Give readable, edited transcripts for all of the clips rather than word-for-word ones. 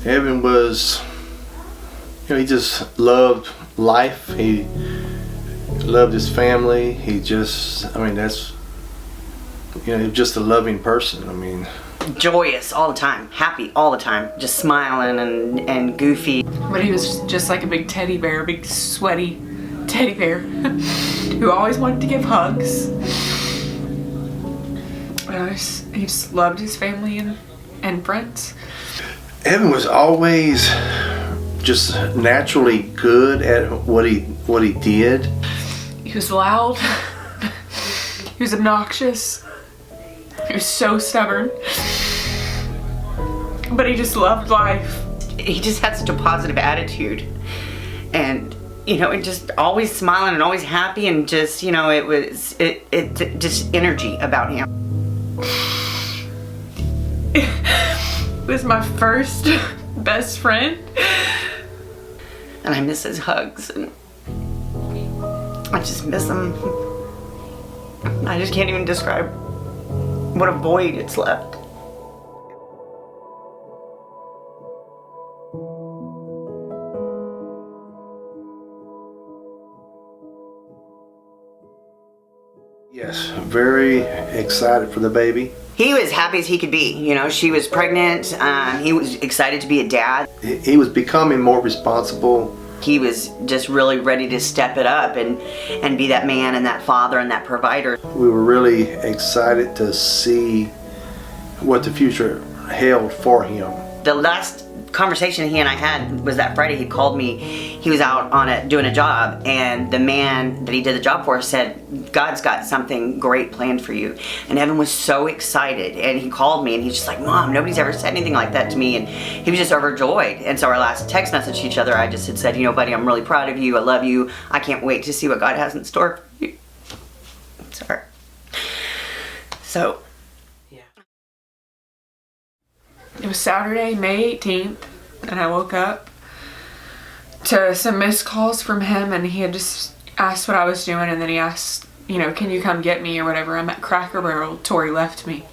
Evan was, he just loved life. He loved his family. He just, that's, he was just a loving person. Joyous all the time, happy all the time, just smiling and goofy. But he was just like a big teddy bear, a big sweaty teddy bear who always wanted to give hugs. He just loved his family and friends. Evan was always just naturally good at what he did. He was loud. He was obnoxious. He was so stubborn. But he just loved life. He just had such a positive attitude. And, and just always smiling and always happy, and just, it was just energy about him. It was my first best friend. And I miss his hugs, and I just miss him. I just can't even describe what a void it's left. Yes, very excited for the baby. He was happy as he could be. She was pregnant. He was excited to be a dad. He was becoming more responsible. He was just really ready to step it up and be that man and that father and that provider. We were really excited to see what the future held for him. The last conversation he and I had was that Friday. He called me. He was out doing a job, and the man that he did the job for said, God's got something great planned for you. And Evan was so excited, and he called me, and he's just like, Mom, nobody's ever said anything like that to me. And he was just overjoyed. And so our last text message to each other, I just had said, buddy, I'm really proud of you. I love you. I can't wait to see what God has in store for you. Sorry. So, yeah. It was Saturday, May 18th, and I woke up to some missed calls from him, and he had just asked what I was doing, and then he asked, can you come get me or whatever. I'm at Cracker Barrel. Tori left me.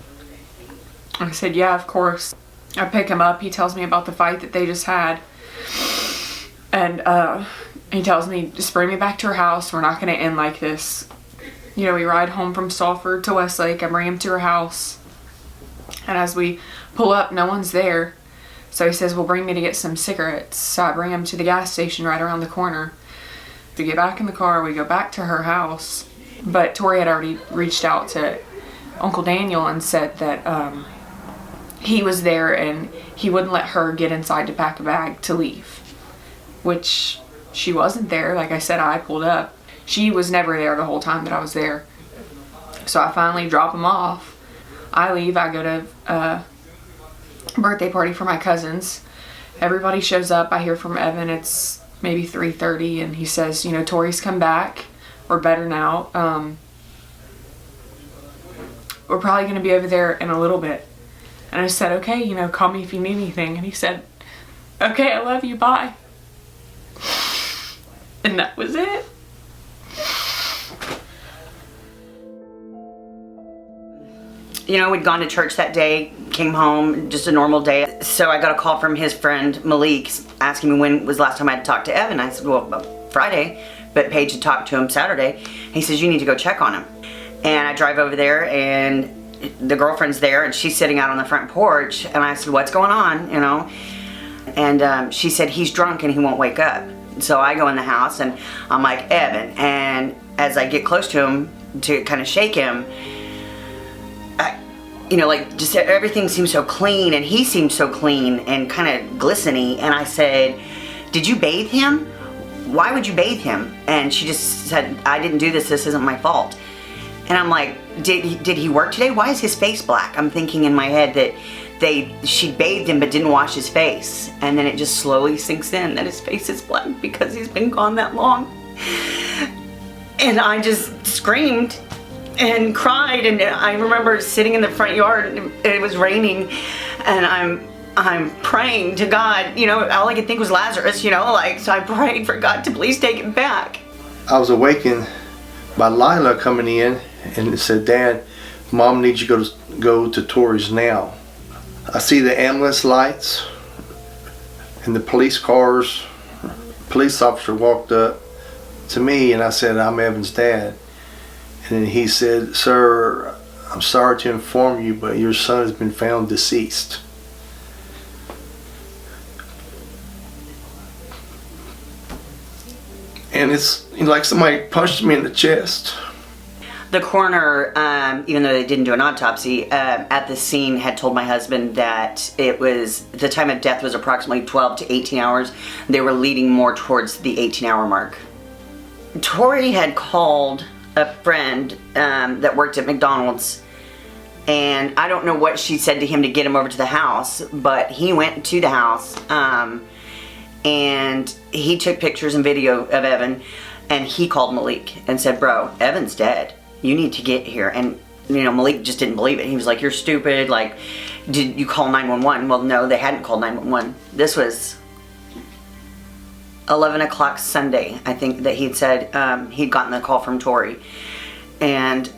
I said, yeah, of course. I pick him up. He tells me about the fight that they just had, and he tells me, just bring me back to her house. We're not going to end like this. We ride home from Salford to Westlake. I bring him to her house, and as we pull up, no one's there. So he says, well, bring me to get some cigarettes. So I bring him to the gas station right around the corner. We get back in the car, we go back to her house. But Tori had already reached out to Uncle Daniel and said that he was there and he wouldn't let her get inside to pack a bag to leave. Which she wasn't there. Like I said, I pulled up. She was never there the whole time that I was there. So I finally drop him off. I leave, I go to birthday party for my cousins. Everybody shows up. I hear from Evan. It's maybe 3:30, and he says, Tori's come back. We're better now. We're probably going to be over there in a little bit. And I said, okay, call me if you need anything. And he said, okay, I love you, bye. And that was it. We'd gone to church that day, came home, just a normal day. So I got a call from his friend Malik asking me when was the last time I had talked to Evan. I said, well, Friday, but Paige had talked to him Saturday. He says, you need to go check on him. And I drive over there, and the girlfriend's there, and she's sitting out on the front porch. And I said, what's going on, And she said, he's drunk and he won't wake up. So I go in the house, and I'm like, Evan. And as I get close to him to kind of shake him, just everything seemed so clean, and he seemed so clean and kind of glistening. And I said, did you bathe him? Why would you bathe him? And she just said, I didn't do this. This isn't my fault. And I'm like, did he work today? Why is his face black? I'm thinking in my head that she bathed him but didn't wash his face. And then it just slowly sinks in that his face is black because he's been gone that long. And I just screamed and cried, and I remember sitting in the front yard, and it was raining, and I'm praying to God. All I could think was Lazarus, so I prayed for God to please take him back. I was awakened by Lila coming in and said, Dad, Mom needs you to go to Tori's now. I see the ambulance lights and the police officer walked up to me, and I said, "I'm Evan's dad." And then he said, "Sir, I'm sorry to inform you, but your son has been found deceased." And it's like somebody punched me in the chest. The coroner, even though they didn't do an autopsy, at the scene had told my husband that the time of death was approximately 12 to 18 hours. They were leading more towards the 18-hour mark. Tori had called a friend that worked at McDonald's, and I don't know what she said to him to get him over to the house, but he went to the house, and he took pictures and video of Evan, and he called Malik and said, "Bro, Evan's dead. You need to get here." And Malik just didn't believe it. He was like, "You're stupid. Like, did you call 911? Well, no, they hadn't called 911. This was 11 o'clock Sunday, I think, that he'd said he'd gotten the call from Tori. And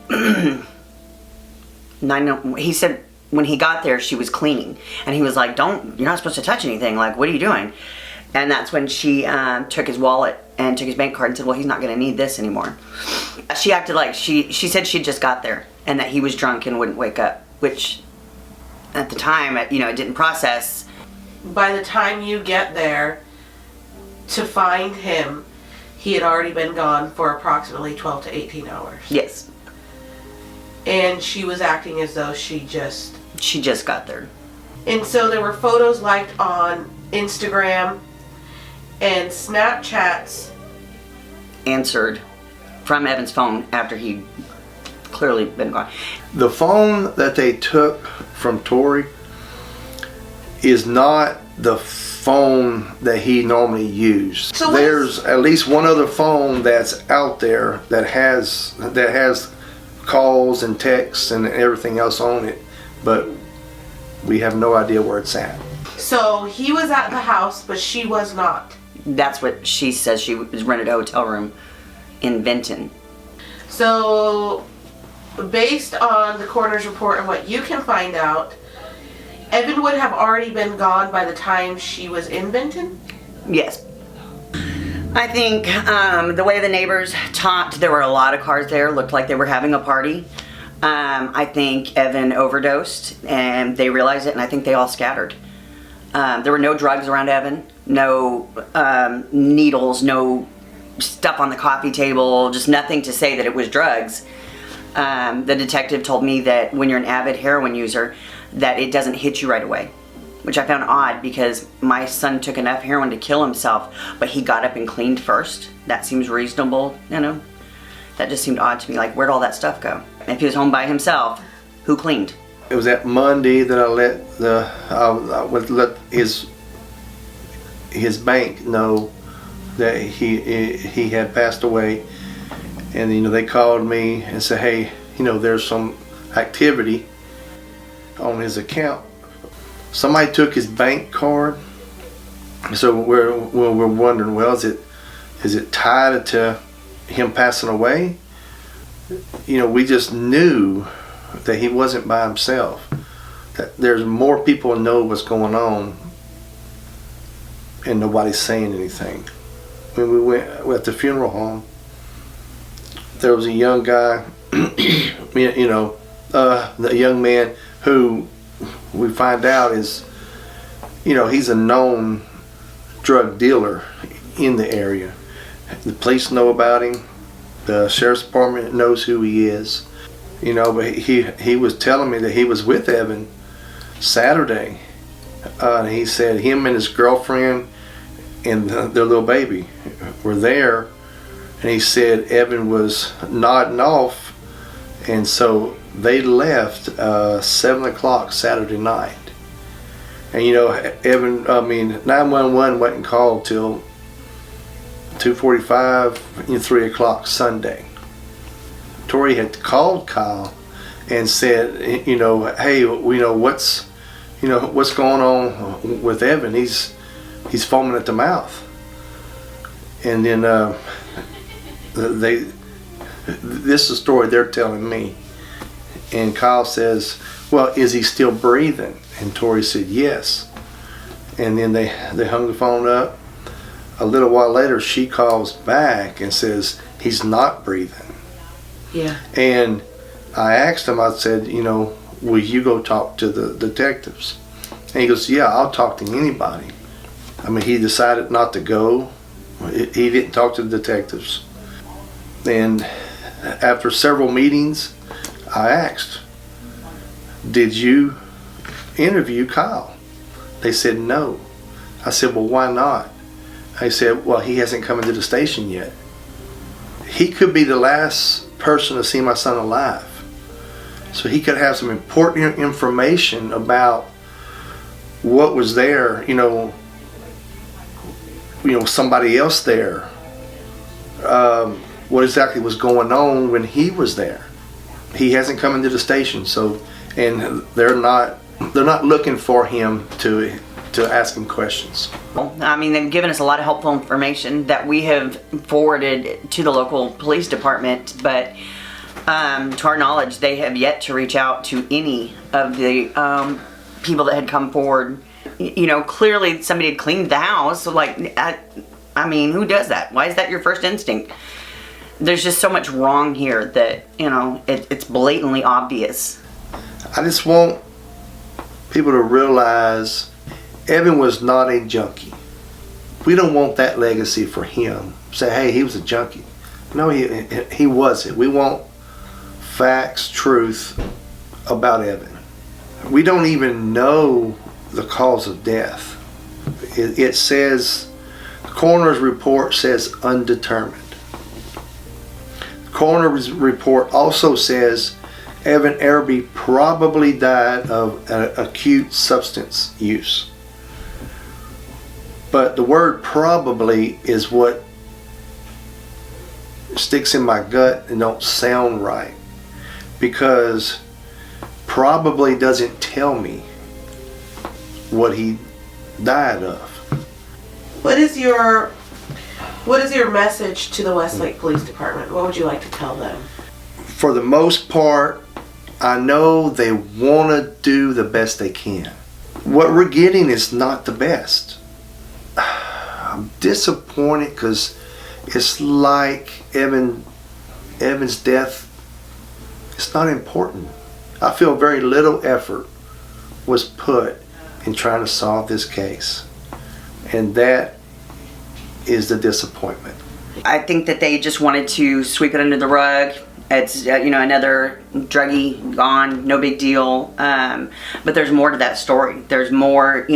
he said when he got there, she was cleaning. And he was like, you're not supposed to touch anything. Like, what are you doing? And that's when she took his wallet and took his bank card and said, "Well, he's not going to need this anymore." She acted like she said she just got there and that he was drunk and wouldn't wake up, which at the time, it didn't process. By the time you get there to find him, he had already been gone for approximately 12 to 18 hours. Yes. And she was acting as though she just got there. And so there were photos liked on Instagram and Snapchats Answered from Evan's phone after he'd clearly been gone. The phone that they took from Tori is not the phone that he normally used. So there's at least one other phone that's out there that has calls and texts and everything else on it, but we have no idea where it's at. So he was at the house, but she was not. That's what she says. She was rented a hotel room in Benton. So based on the coroner's report and what you can find out, Evan would have already been gone by the time she was in Benton? Yes. I think the way the neighbors talked, there were a lot of cars there. Looked like they were having a party. I think Evan overdosed and they realized it, and I think they all scattered. There were no drugs around Evan, no needles, no stuff on the coffee table, just nothing to say that it was drugs. The detective told me that when you're an avid heroin user, that it doesn't hit you right away, which I found odd because my son took enough heroin to kill himself, but he got up and cleaned first. That seems reasonable, That just seemed odd to me, like where'd all that stuff go? If he was home by himself, who cleaned? It was that Monday that I would let his bank know that he had passed away, and they called me and said, "Hey, there's some activity on his account." Somebody took his bank card, so we're wondering, well, is it tied to him passing away? We just knew that he wasn't by himself, that there's more people know what's going on and nobody's saying anything. When we went at the funeral home, there was a young guy, the young man who we find out is, he's a known drug dealer in the area. The police know about him. The sheriff's department knows who he is. But he was telling me that he was with Evan Saturday. And he said him and his girlfriend and their little baby were there. And he said Evan was nodding off. And so they left 7 o'clock Saturday night. And 911 wasn't called till 2:45, 3 o'clock Sunday. Tori had called Kyle and said, "Hey, what's going on with Evan? He's foaming at the mouth." And then this is a story they're telling me. And Kyle says, "Well, is he still breathing?" And Tori said, "Yes." and then they hung the phone up. A little while later, she calls back and says, he's not breathing. Yeah. And I asked him, I said, will you go talk to the detectives? And he goes, yeah, I'll talk to anybody. I mean, he decided not to go. He didn't talk to the detectives. And after several meetings, I asked, did you interview Kyle? They said no. I said, well, why not? They said, well, he hasn't come into the station yet. He could be the last person to see my son alive. So he could have some important information about what was there, somebody else there. What exactly was going on when he was there. He hasn't come into the station, and they're not looking for him to ask him questions. I mean, they've given us a lot of helpful information that we have forwarded to the local police department, but to our knowledge, they have yet to reach out to any of the people that had come forward. Clearly somebody had cleaned the house. So I mean, who does that? Why is that your first instinct? There's just so much wrong here that, it's blatantly obvious. I just want people to realize Evan was not a junkie. We don't want that legacy for him. Say, hey, he was a junkie. No, he wasn't. We want facts, truth about Evan. We don't even know the cause of death. It says, the coroner's report says undetermined. The coroner's report also says Evan Araby probably died of acute substance use. But the word probably is what sticks in my gut and don't sound right, because probably doesn't tell me what he died of. What is your message to the Westlake Police Department? What would you like to tell them? For the most part, I know they want to do the best they can. What we're getting is not the best. I'm disappointed because it's like Evan's death, it's not important. I feel very little effort was put in trying to solve this case. And that is the disappointment. I think that they just wanted to sweep it under the rug. It's, another druggie gone, no big deal. But there's more to that story. There's more,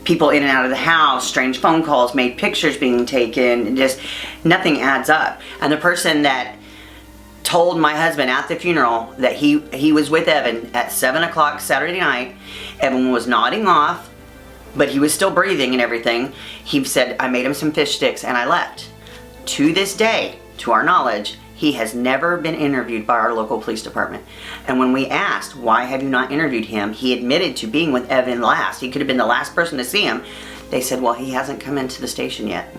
people in and out of the house, strange phone calls, made pictures being taken, just nothing adds up. And the person that told my husband at the funeral that he was with Evan at 7 o'clock Saturday night, Evan was nodding off, but he was still breathing and everything. He said, I made him some fish sticks and I left. To this day, to our knowledge, he has never been interviewed by our local police department. And when we asked, why have you not interviewed him? He admitted to being with Evan last. He could have been the last person to see him. They said, well, he hasn't come into the station yet.